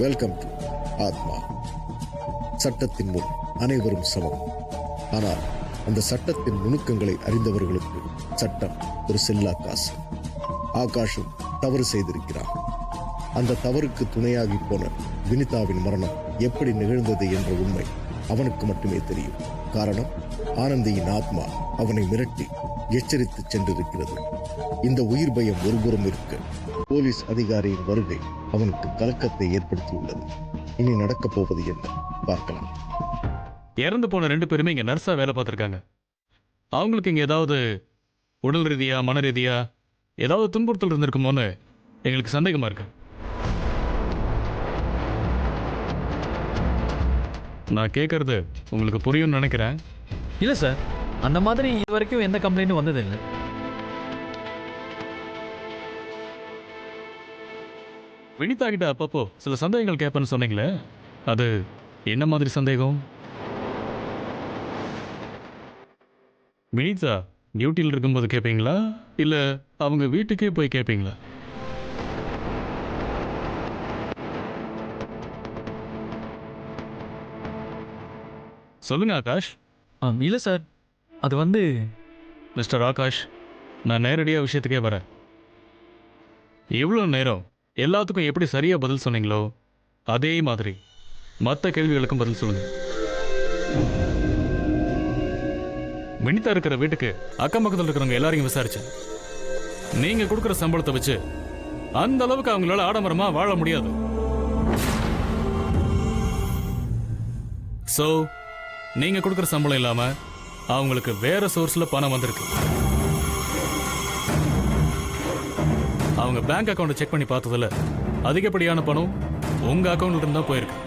Welcome to ஆத்மா. சட்டத்தின் முன் அனைவரும் சமம். ஆனால் அந்த சட்டத்தின் நுணுக்கங்களை அறிந்தவர்களுக்கு சட்டம் ஒரு செல்லா காசு. ஆகாஷும் தவறு செய்திருக்கிறான். அந்த தவறுக்கு துணையாகி போன வினிதாவின் மரணம் எப்படி நிகழ்ந்தது என்ற உண்மை அவனுக்கு மட்டுமே தெரியும். காரணம், ஆனந்தியின் ஆத்மா அவனை மிரட்டி எச்சரித்து சென்றிருக்கிறது. இந்த உயிர் பயம் ஒருபுறம் இருக்க, போலீஸ் அதிகாரியின் வருகை அவனுக்கு கலக்கத்தை ஏற்படுத்தியுள்ளது. இனி நடக்கப் போவது என்ன பார்க்கலாம். இறந்து போன 2 பேருமே இங்க நர்ஸா வேலை பார்த்துருக்காங்க. அவங்களுக்கு இங்க ஏதாவது உடல் ரீதியா மன ரீதியா ஏதாவது துன்புறுத்தல் இருந்திருக்குமோன்னு எங்களுக்கு சந்தேகமா இருக்கு. நான் கேட்கறது உங்களுக்கு புரியும்னு நினைக்கிறேன். இல்லை சார், அந்த மாதிரி இது வரைக்கும் எந்த கம்ப்ளைண்ட்டும் வந்ததில்லை. வினிதா கிட்ட அப்பப்போ சில சந்தேகங்கள் கேட்பேன்னு சொன்னீங்களே, அது என்ன மாதிரி சந்தேகம்? வினிதா டியூட்டியில் இருக்கும்போது கேட்பீங்களா, இல்லை அவங்க வீட்டுக்கே போய் கேட்பீங்களா? சொல்லுங்க ஆகாஷ். இல்லை சார், அது வந்து மிஸ்டர் ஆகாஷ், நான் நேரடியாக விஷயத்துக்கே வரேன். இவ்வளோ நேரம் எல்லாத்துக்கும் எப்படி சரியாக பதில் சொன்னீங்களோ அதே மாதிரி மற்ற கேள்விகளுக்கும் பதில் சொல்லுங்க. வினிதா இருக்கிற வீட்டுக்கு அக்கம் பக்கத்தில் இருக்கிறவங்க எல்லாரையும் விசாரிச்சேன். நீங்கள் கொடுக்குற சம்பளத்தை வச்சு அந்த அளவுக்கு அவங்களால ஆடம்பரமாக வாழ முடியாது. ஸோ நீங்கள் கொடுக்குற சம்பளம் இல்லாமல் அவங்களுக்கு வேற சோர்ஸில் பணம் வந்திருக்கு. அவங்க பேங்க் அக்கௌண்ட்டை செக் பண்ணி பார்த்ததில்ல அதிகப்படியான பணம் உங்க அக்கௌண்ட்ல இருந்து தான் போயிருக்கு.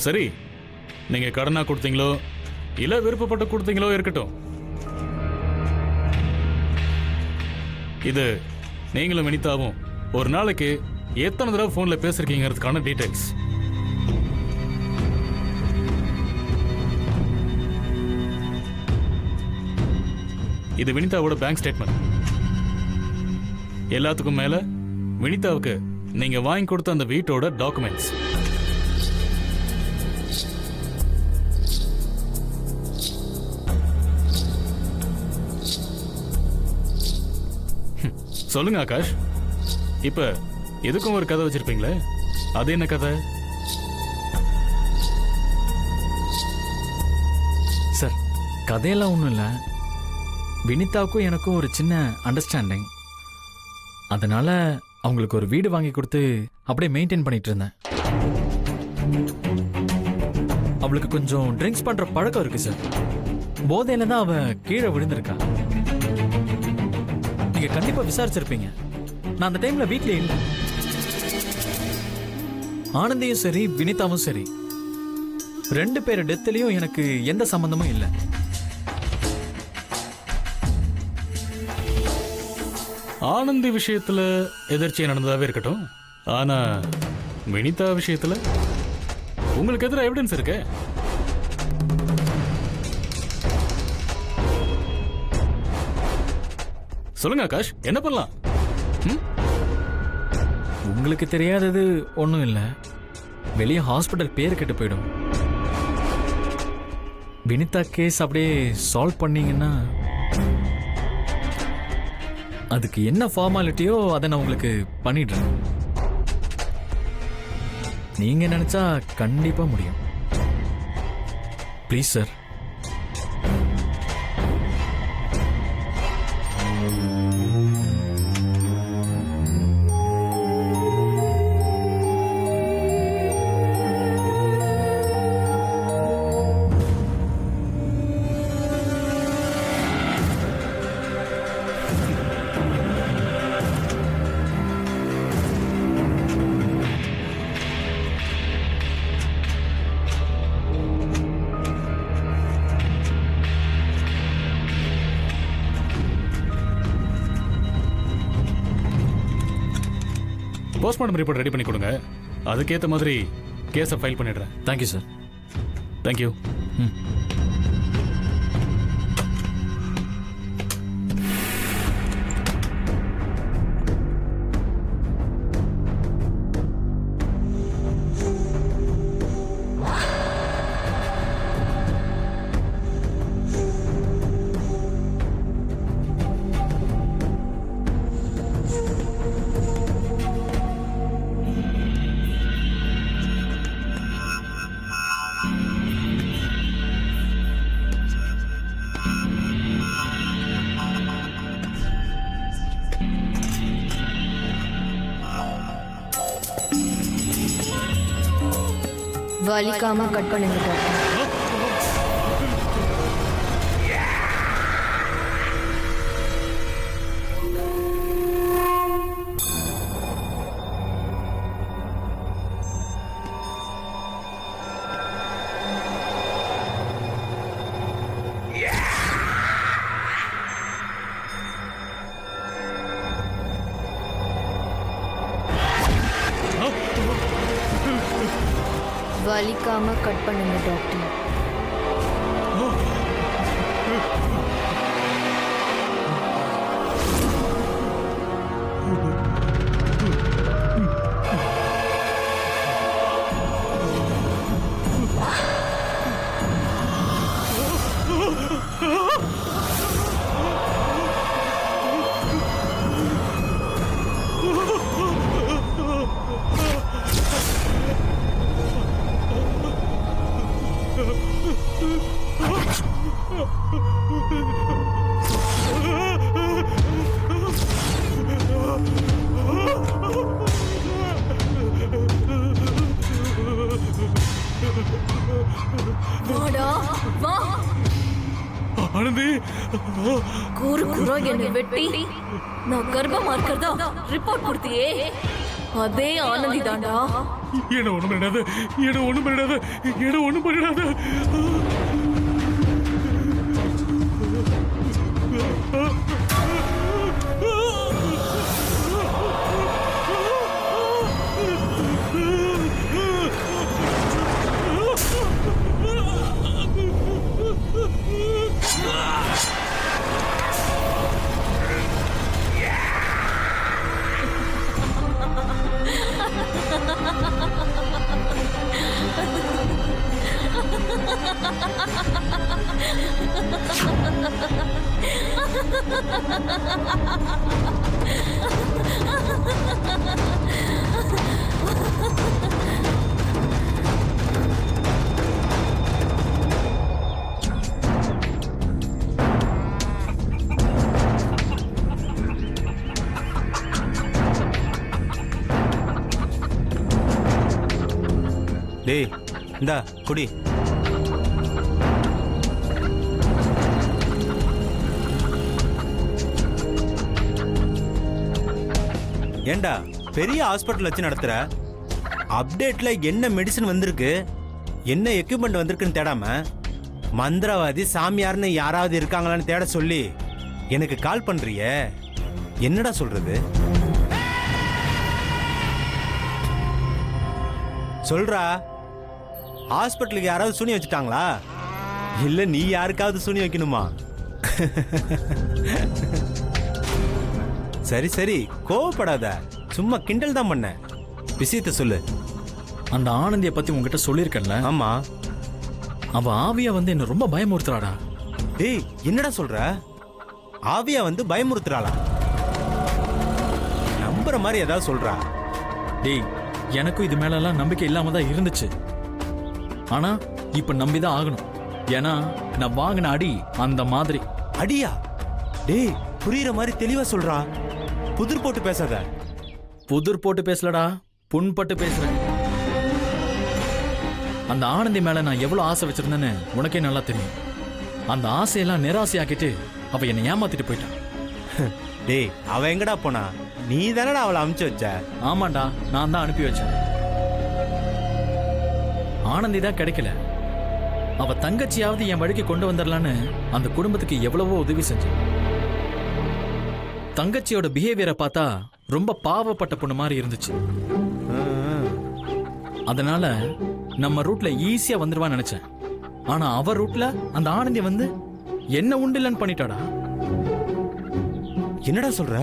சரி, நீங்க கடனா கொடுத்தீங்களோ இல்ல விருப்பப்பட்டு கொடுத்தீங்களோ இருக்கட்டும், இது நீங்களும் வினிதாவும் ஒரு நாளைக்கு எத்தனை தடவை போன்ல பேசிருக்கீங்கிறதுக்கான டீடைல்ஸ். இது வினிதாவோட பேங்க் ஸ்டேட்மெண்ட். எல்லாத்துக்கும் மேல வினிதாவுக்கு நீங்க வாங்கி கொடுத்த அந்த வீட்டோட டாக்குமெண்ட்ஸ். சொல்லுங்க ஆகாஷ், இப்ப எதுக்கும் ஒரு கதை வச்சிருப்பீங்களே, அது என்ன கதை? சார், கதையெல்லாம் ஒன்றும் இல்லை. வினிதாவுக்கும் எனக்கும் ஒரு சின்ன அண்டர்ஸ்டாண்டிங். அதனால அவங்களுக்கு ஒரு வீடு வாங்கி கொடுத்து அப்படியே மெயின்டைன் பண்ணிட்டு இருந்தேன். அவளுக்கு கொஞ்சம் ட்ரிங்க்ஸ் பண்ற பழக்கம் இருக்கு சார். போதையில தான் அவ கீழே விழுந்திருக்கா. நீங்க கண்டிப்பா விசாரிச்சிருப்பீங்க. நான் அந்த டைம்ல வீட்லயே இல்லை. ஆனந்தியும் சரி வினிதாவும் சரி 2 பேர் டெத்லயும் எனக்கு எந்த சம்பந்தமும் இல்லை. ஆனந்தி விஷயத்துல எதிர்ச்சியா நடந்ததாவே இருக்கட்டும், ஆனா வினிதா விஷயத்துல உங்களுக்கு எதிராக எவிடன்ஸ் இருக்கு. சொல்லுங்க ஆகாஷ், என்ன பண்ணலாம்? உங்களுக்கு தெரியாதது ஒன்றும் இல்லை. வெளியே ஹாஸ்பிட்டல் பேர் கெட்டு போயிடும். வினிதா கேஸ் அப்படியே சால்வ் பண்ணீங்கன்னா அதுக்கு என்ன ஃபார்மாலிட்டியோ அதை நான் உங்களுக்கு பண்ணிடுறேன். நீங்க நினைச்சா கண்டிப்பா முடியும். Please sir. Postmortem report ready பண்ணி கொடுங்க. அதுக்கேற்ற மாதிரி கேஸை ஃபைல் பண்ணிடுறேன். Thank you sir. தேங்க்யூ. வலிக்காம கட் பண்ணுங்க டாக்டர். வலிக்காம கட் பண்ணுங்க டாக்டர். வாடா வா. ஆனந்தி, கூறு கூறா என்னை வெட்டி நான் கர்ப்பமா இருக்கிறதா ரிப்போர்ட் கொடுத்தியே, அதே ஆனந்தி தாண்டா. என்ன ஒண்ணும் பண்ணிடாத, என்ன ஒண்ணும் பண்ணிடாத, என்ன ஒண்ணும் பண்ணிடாத. டேய் இந்தா குடி. ஏண்டா பெரிய ஹாஸ்பிட்டல் வச்சு நடத்துற, அப்டேட்ல என்ன மெடிசன் வந்திருக்கு, என்ன எக்யூப்மெண்ட் வந்திருக்குன்னு தேடாம மந்திரவாதி சாமியார்னு யாராவது இருக்காங்களான்னு தேட சொல்லி எனக்கு கால் பண்றியே, என்னடா சொல்றது? சொல்றா, ஹாஸ்பிட்டலுக்கு யாராவது சூனி வச்சுட்டாங்களா, இல்ல நீ யாருக்காவது சூனி வைக்கணுமா? சரி சரி கோவப்படாத, சும்மா கிண்டல் தான் பண்ண. விஷயத்த சொல்லு. அந்த ஆனந்தியை பத்தி உங்ககிட்ட சொல்லியிருக்கேன்ல. ஆமா. அவ ஆவியா வந்து என்ன ரொம்ப பயமுறுத்துறாடா. டேய் என்னடா சொல்ற, ஆவியா வந்து பயமுறுத்துறாளா? நம்புற மாதிரி ஏதாவது சொல்றா. டேய் எனக்கும் இது மேல எல்லாம் நம்பிக்கை இல்லாம தான் இருந்துச்சு, ஆனா இப்ப நம்பிதான் ஆகணும். ஏன்னா நான் வாங்கின அடி அந்த மாதிரி. அடியா? டேய் புரியுற மாதிரி தெளிவா சொல்றா, புதிர் போட்டு பேசாத. புதிர் போட்டு பேசலடா, புண்பட்டு பேசுறேன். அந்த ஆனந்தி மேல நான் எவ்வளவு ஆசை வச்சிருந்தேன்னு உனக்கே நல்லா தெரியும். அந்த ஆசையெல்லாம் நிராசையாக்கிட்டு அவ என்னை ஏமாத்திட்டு போயிட்டான். டேய் அவ எங்கடா போனா? நீ தானடா அவளை அமுச்சு வச்ச. ஆமாண்டா, நான் தான் அனுப்பி வச்சேன். ஆனந்தி தான் கிடைக்கல. அவ தங்கச்சியாவது என் வழிக்கு கொண்டு வந்துடலான்னு அந்த குடும்பத்துக்கு எவ்வளவோ உதவி செஞ்சேன். தங்கச்சியோட பிஹேவியரை பார்த்தா ரொம்ப பாவப்பட்ட பொண்ணு மாதிரி இருந்துச்சு. அதனால நம்ம ரூட்ல ஈஸியா வந்துருவான்னு நினைச்சேன். ஆனா அவ ரூட்ல அந்த ஆனந்தி வந்து என்ன உண்டில்லன்னு பண்ணிட்டாடா. என்னடா சொல்ற?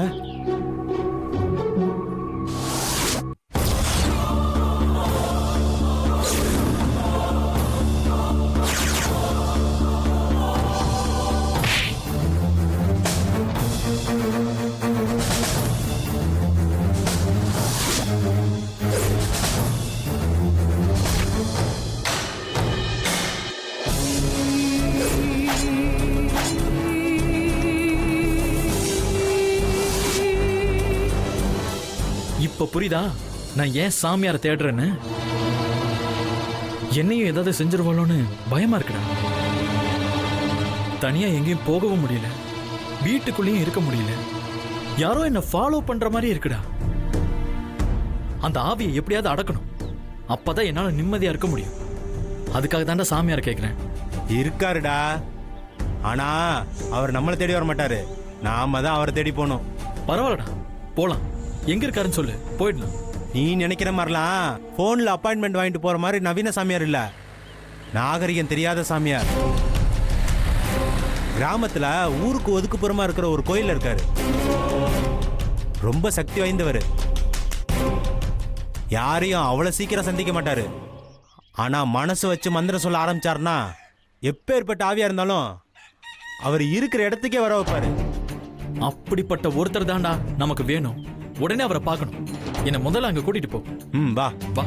இப்ப புரியுதா நான் ஏன் சாமியாரை தேடுறேன்னு? என்னையும் ஏதாவது செஞ்சிருவாளோன்னு பயமா இருக்குடா. தனியா எங்கேயும் போகவும் முடியல, வீட்டுக்குள்ளேயும் இருக்க முடியல. யாரோ என்ன ஃபாலோ பண்ற மாதிரி இருக்குடா. அந்த ஆவியை எப்படியாவது அடக்கணும், அப்பதான் என்னால நிம்மதியா இருக்க முடியும். அதுக்காக தாண்டா சாமியார் கேட்கிறேன். இருக்காருடா, ஆனா அவர் நம்மளை தேடி வர மாட்டாரு, நாம தான் அவரை தேடி போகணும். பரவாயில்லடா, போலாம். எங்க இருக்காருன்னு சொல்லு, போயிடலாம். நீ நினைக்கிற மாதிரிலாம் போன்ல அப்பாயின்மெண்ட் வாங்கிட்டு போற மாதிரி நவீன சாமியார் இல்ல, நாகரிகம் தெரியாத சாமியார். கிராமத்துல ஊருக்கு ஒதுக்குப்புறமா இருக்கிற ஒரு கோயில் இருக்காரு, ரொம்ப சக்தி வாய்ந்தவர். யாரையும் அவ்வளவு சீக்கிரம் சந்திக்க மாட்டாரு. ஆனா மனசு வச்சு மந்திரம் சொல்ல ஆரம்பிச்சாருன்னா எப்பேற்பட்ட ஆவியா இருந்தாலும் அவர் இருக்கிற இடத்துக்கே வர வைப்பாரு. அப்படிப்பட்ட ஒருத்தர் தாண்டா நமக்கு வேணும். உடனே அவரை பார்க்கணும். என்னை முதல்ல அங்க கூட்டிட்டு போ. வா வா.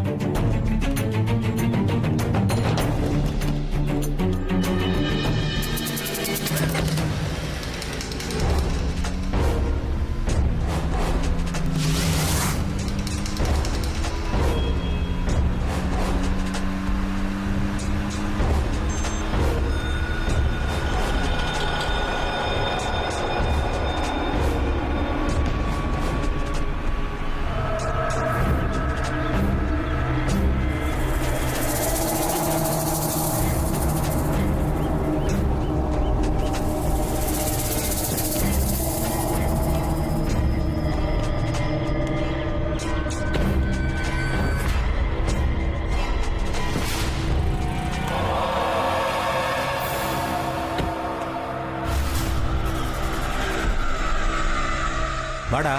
வாடா.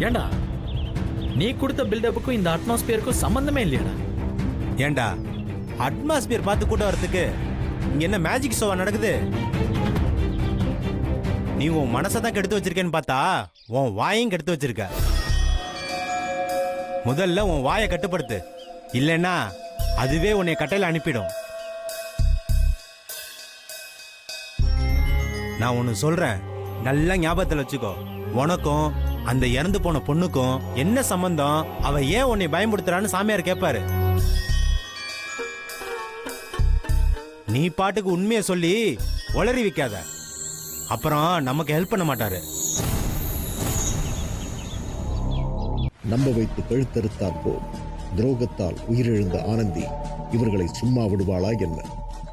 ஏண்டா, நீ கொடுத்த பில்டப்புக்கும் இந்த அட்மாஸ்பியருக்கும் சம்பந்தமே இல்லையாடா? ஏண்டா, அட்மாஸ்பியர் பார்த்து கூட்ட வரதுக்கு இங்க என்ன மேஜிக் ஷோவா நடக்குது? நீ உன் மனசை தான் கெடுத்து வச்சிருக்கேன்னு பார்த்தா உன் வாயையும் கெடுத்து வச்சிருக்க. முதல்ல உன் வாயை கட்டுப்படுத்து, இல்லைன்னா அதுவே உன்னை கட்டையில அனுப்பிடும். நான் ஒன்னு சொல்றேன், நல்லா ஞாபகத்தில் வச்சுக்கோ. உனக்கும் அந்த இறந்து போன பொண்ணுக்கும் என்ன சம்பந்தம்? அவ ஏன் உன்னை பயமுடுத்துறான்னு சாமியார் கேட்பாரு. நீ பாட்டுக்கு உண்மையை சொல்லி உளறி வைக்காத, அப்புறம் நமக்கு ஹெல்ப் பண்ண மாட்டாரு. நம்ப வைத்து கழுத்தறுத்தார் போல் துரோகத்தால் உயிரிழந்த ஆனந்தி இவர்களை சும்மா விடுவாளா என்ன?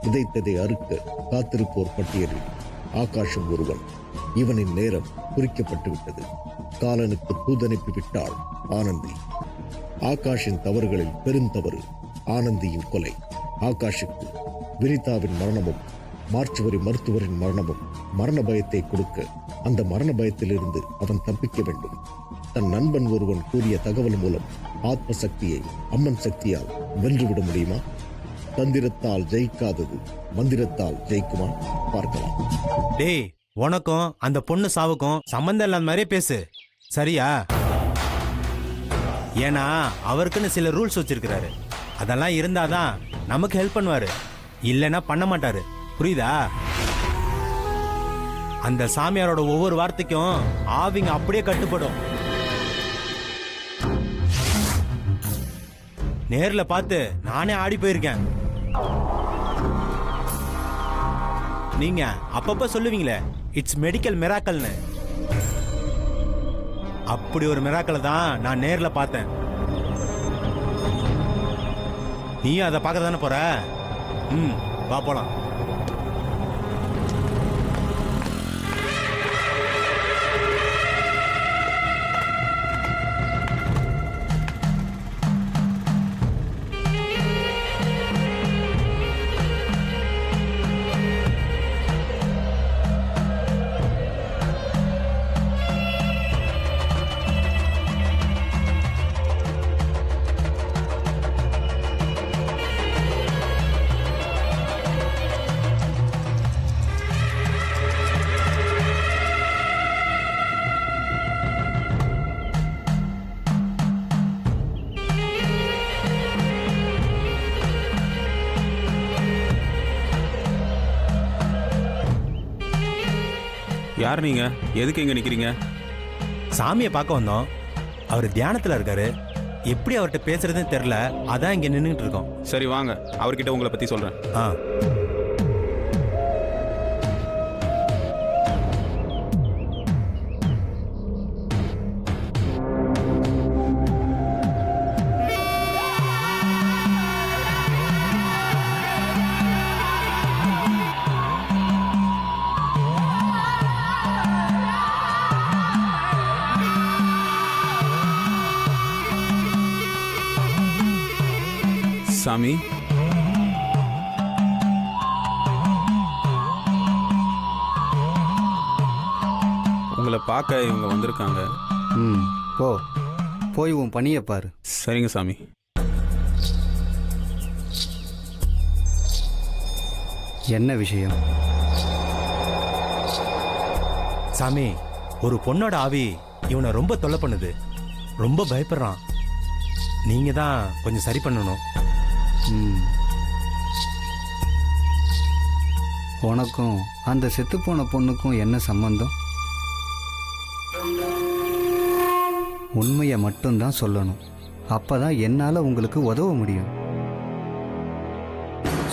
விதைத்ததை அறுக்க காத்திருப்போர் பட்டியலில் ஆகாஷும் ஒருவன். இவனின் நேரம் குறிக்கப்பட்டு விட்டது. காலனுக்கு தூதனுப்பி விட்டாள் ஆனந்தி. ஆகாஷின் தவறுகளில் பெருந்தவறு ஆனந்தியின் கொலை. ஆகாஷுக்கு வினிதாவின் மரணமும் மார்ச்சுவரி மருத்துவரின் மரணமும் மரண பயத்தை கொடுக்க, அந்த மரண பயத்திலிருந்து அவன் தப்பிக்க வேண்டும். தன் நண்பன் ஒருவன் கூறிய தகவல் மூலம் ஆத்ம சக்தியை அம்மன் சக்தியால் வென்றுவிட முடியுமா? தந்திரத்தால் ஜெயிக்காதது மந்திரத்தால் ஜெயிக்குமா? பார்க்கலாம். டேய், உனக்கும் அந்த பொண்ணு சாவுக்கும் சம்பந்தம் இல்லாத மாதிரியே பேசு, சரியா? ஏன்னா அவருக்குன்னு சில ரூல்ஸ் வச்சிருக்கிறாரு. அதெல்லாம் இருந்தாதான் நமக்கு ஹெல்ப் பண்ணுவாரு, இல்லைன்னா பண்ண மாட்டாரு. புரியுதா? அந்த சாமியாரோட ஒவ்வொரு வார்த்தைக்கும் ஆவிங்க அப்படியே கட்டுப்படும். நேர்ல பார்த்து நானே ஆடி போயிருக்கேன். நீங்க அப்பப்ப சொல்லுவீங்களே இட்ஸ் மெடிக்கல் மிராக்கல்னு, அப்படி ஒரு மிராக்கலை தான் நான் நேர்ல பார்த்தேன். நீயும் அதை பார்க்க தானே போற? வா போலாம். யார் நீங்க? எதுக்கு இங்க நிக்கிறீங்க? சாமியை பார்க்க வந்தோம். அவர் தியானத்தில் இருக்காரு. எப்படி அவர்கிட்ட பேசுறதுன்னு தெரில. அதான் இங்கே நின்றுட்டு இருக்கோம். சரி வாங்க, அவர்கிட்ட உங்களை பற்றி சொல்கிறேன். ஆ சாமி, உங்களை பார்க்க இவங்க வந்திருக்காங்க. ம் போ, போய் உன் பணியை பாரு. சரிங்க சாமி. என்ன விஷயம்? சாமி, ஒரு பொண்ணோட ஆவி இவனை ரொம்ப தொல்லை பண்ணுது. ரொம்ப பயப்படுறான். நீங்கள் தான் கொஞ்சம் சரி பண்ணணும். ம், உனக்கும் அந்த செத்துப்போன பொண்ணுக்கும் என்ன சம்பந்தம்? உண்மையை மட்டும்தான் சொல்லணும். அப்பதான் என்னால் உங்களுக்கு உதவ முடியும்.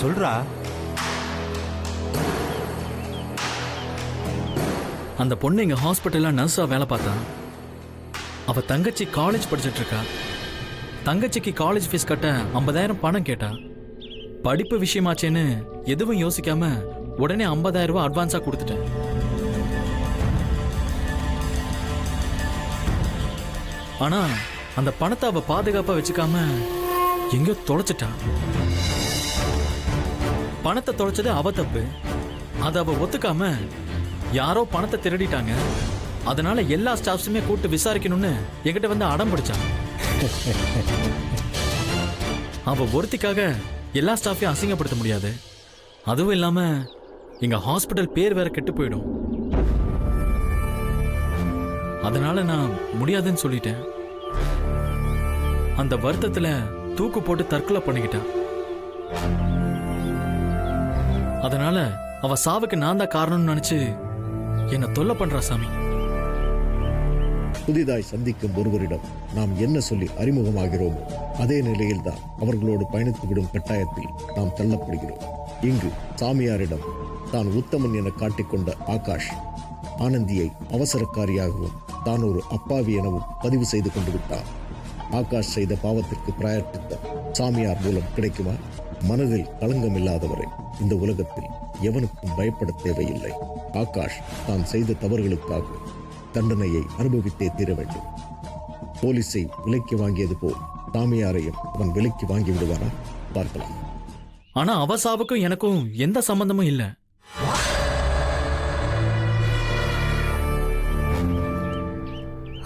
சொல்றா. அந்த பொண்ணு எங்க ஹாஸ்பிட்டல்ல நர்ஸா வேலை பார்த்தா. அவ தங்கச்சி காலேஜ் படிச்சிட்டு இருக்கா. தங்கச்சிக்கு காலேஜ் ஃபீஸ் கட்ட 50,000 பணம் கேட்டா. படிப்பு விஷயமாச்சேன்னு எதுவும் யோசிக்காம உடனே 50,000 ரூபாய் அட்வான்ஸா கொடுத்துட்டேன். ஆனா அந்த பணத்தை அவ பாதுகாப்பா வச்சுக்காம எங்கேயோ தொலைச்சிட்டா. பணத்தை தொலைச்சது அவ தப்பு. அதை அவ ஒத்துக்காம யாரோ பணத்தை திருடிட்டாங்க, அதனால எல்லா ஸ்டாஃப்ஸுமே கூப்பிட்டு விசாரிக்கணும்னு என்கிட்ட வந்து அடம் பிடிச்சான். அவ ஒருத்திக்காக எல்லா ஸ்டாஃபையும் அசிங்கப்படுத்த முடியாது. அதுவும் இல்லாம எங்க ஹாஸ்பிட்டல் பேர் வேற கெட்டு போயிடும். அதனால நான் முடியாதுன்னு சொல்லிட்டேன். அந்த வருத்தத்துல தூக்கு போட்டு தற்கொலை பண்ணிக்கிட்டா. அதனால அவ சாவுக்கு நான் தான் காரணம்னு நினைச்சு என்ன தொல்லை பண்றா சாமி. புதிதாய் சந்திக்கும் ஒருவரிடம் நாம் என்ன சொல்லி அறிமுகமாகிறோமோ அதே நிலையில்தான் அவர்களோடு பயணித்துவிடும் கட்டாயத்தில் நாம் தள்ளப்படுகிறோம். இங்கு சாமியாரிடம் தான் உத்தமன் என காட்டிக்கொண்ட ஆகாஷ் ஆனந்தியை அவசரக்காரியாகவும் தான் ஒரு அப்பாவி எனவும் பதிவு செய்து கொண்டு விட்டார். ஆகாஷ் செய்த பாவத்திற்கு பிராயத்திட்ட சாமியார் மூலம் கிடைக்குமா? மனதில் களங்கமில்லாதவரை இந்த உலகத்தில் எவனுக்கும் பயப்பட தேவையில்லை. ஆகாஷ் தான் செய்த தவறுகளுக்காக தண்டனையை அனுபவித்தே தீர வேண்டும். போலீஸை விலைக்கு வாங்கியது போல் சாமியாரையும் அவன் விலைக்கு வாங்கி விடுவானா? பார்க்கலாம். ஆனா அவ சாவுக்கும் எனக்கும் எந்த சம்பந்தமும் இல்ல.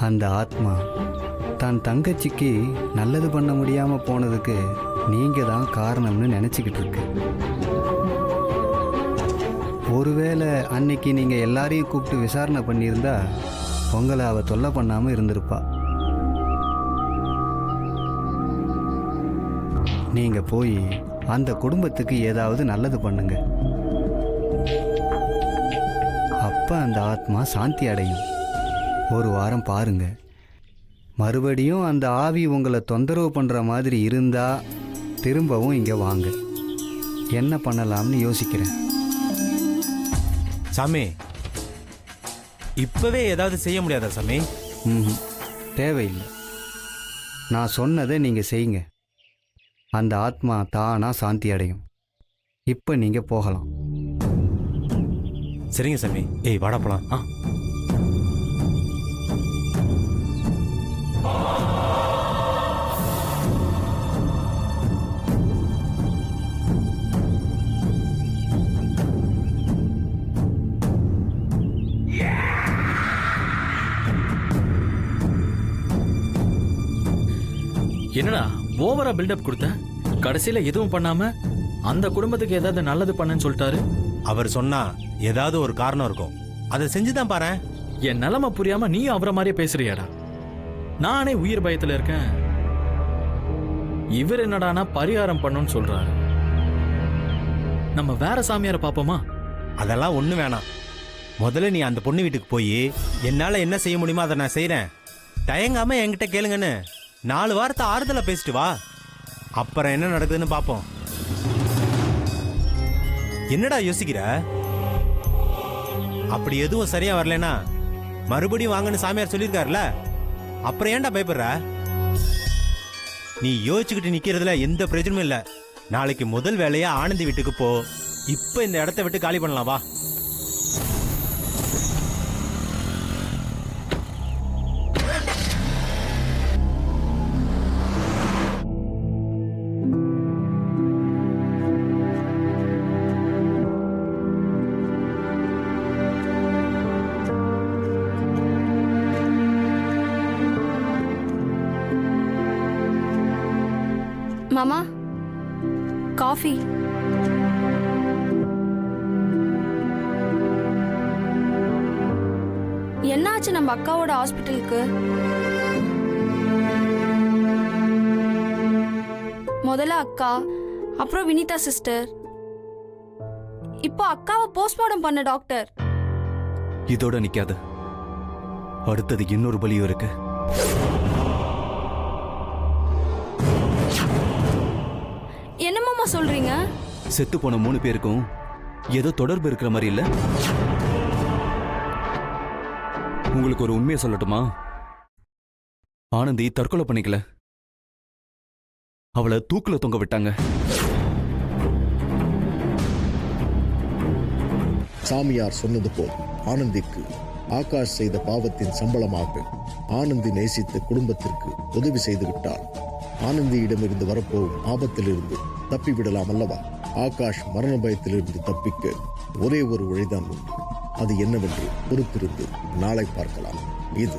அந்த ஆத்மா தான் தங்கச்சிக்கு நல்லது பண்ண முடியாம போனதுக்கு நீங்க தான் காரணம்னு நினைச்சுக்கிட்டு இருக்கு. ஒருவேளை அன்னைக்கு நீங்க எல்லாரையும் கூப்பிட்டு விசாரணை பண்ணியிருந்தா உங்களை அவ தொல்லை பண்ணாம இருந்திருப்பா. நீங்க போய் அந்த குடும்பத்துக்கு ஏதாவது நல்லது பண்ணுங்க. அப்ப அந்த ஆத்மா சாந்தி அடையும். ஒரு வாரம் பாருங்க. மறுபடியும் அந்த ஆவி உங்களை தொந்தரவு பண்ற மாதிரி இருந்தா திரும்பவும் இங்க வாங்க. என்ன பண்ணலாம்னு யோசிக்கிறேன். சாமி, இப்பவே ஏதாவது செய்ய முடியாதா சாமி? ம், தேவையில்லை. நான் சொன்னதை நீங்க செய்யுங்க. அந்த ஆத்மா தானா சாந்தி அடையும். இப்ப நீங்க போகலாம். சரிங்க சாமி. ஏய் வாடா போலாம். ஆ. என்னடா ஓவரா பில்டப் கொடுத்த? கடைசியில எதுவும் பண்ணாம அந்த குடும்பத்துக்கு ஏதாவது நல்லது பண்ணன்னு சொல்லிட்டாரு. அவர் சொன்னா ஏதாவது ஒரு காரணம் இருக்கும். அதை செஞ்சுதான் பாரு. என் நிலைமை புரியாம நீயும் அவரை மாதிரியே பேசுறியாடா? நானே உயிர் பயத்துல இருக்கேன். இவர் என்னடானா பரிகாரம் பண்ணுன்னு சொல்றாரு. நம்ம வேற சாமியாரை பாப்போமா? அதெல்லாம் ஒண்ணு வேணாம். முதல்ல நீ அந்த பொண்ணு வீட்டுக்கு போய் என்னால என்ன செய்ய முடியுமோ அதை நான் செய்றேன், தயங்காம என்கிட்ட கேளுங்கன்னு 4 வாரத்தை ஆறுதலா பேசிட்டு வா. அப்புறம் என்ன நடக்குதுன்னு பாப்போம். என்னடா யோசிக்கிற? அப்படி எதுவும் சரியா வரலனா மறுபடியும் வாங்கன்னு சாமியார் சொல்லியிருக்காருல, அப்புறம் ஏன்டா பயப்படுற? நீ யோசிச்சுக்கிட்டு நிக்கிறதுல எந்த பிரயோஜனமும் இல்ல. நாளைக்கு முதல் வேலையா ஆனந்தி வீட்டுக்கு போ. இப்ப இந்த இடத்த விட்டு காலி பண்ணலாம் வா. மாமா காஃபி. என்னாச்சு நம்ம அக்காவோட ஹாஸ்பிட்டலுக்கு? முதல்ல அக்கா, அப்புறம் வினிதா சிஸ்டர், இப்போ அக்காவை போஸ்ட்மார்ட்டம் பண்ண டாக்டர். இதோட நிக்காது, அடுத்தது இன்னொரு பலியும் இருக்கு. என்ன மாமா சொல்றீங்க? செத்து போன 3 பேருக்கும் ஏதோ தொடர்பு இருக்கிற மாதிரி இல்ல? உங்களுக்கு ஒரு உண்மையை சொல்லட்டுமா? ஆனந்தி தற்கொலை பண்ணிக்கல, அவளை தூக்குல தொங்க விட்டாங்க. சாமியார் சொன்னது போல் ஆனந்திக்கு ஆகாஷ் செய்த பாவத்தின் சம்பளமாக ஆனந்தி நேசித்த குடும்பத்திற்கு உதவி செய்து விட்டார். ஆனந்தியிடமிருந்து வரப்போகும் ஆபத்திலிருந்து தப்பிவிடலாம் அல்லவா? ஆகாஷ் மரண பயத்திலிருந்து தப்பிக்க ஒரே ஒரு வழிதான் உண்டு. அது என்னவென்று பொறுத்திருந்து நாளை பார்க்கலாம். இது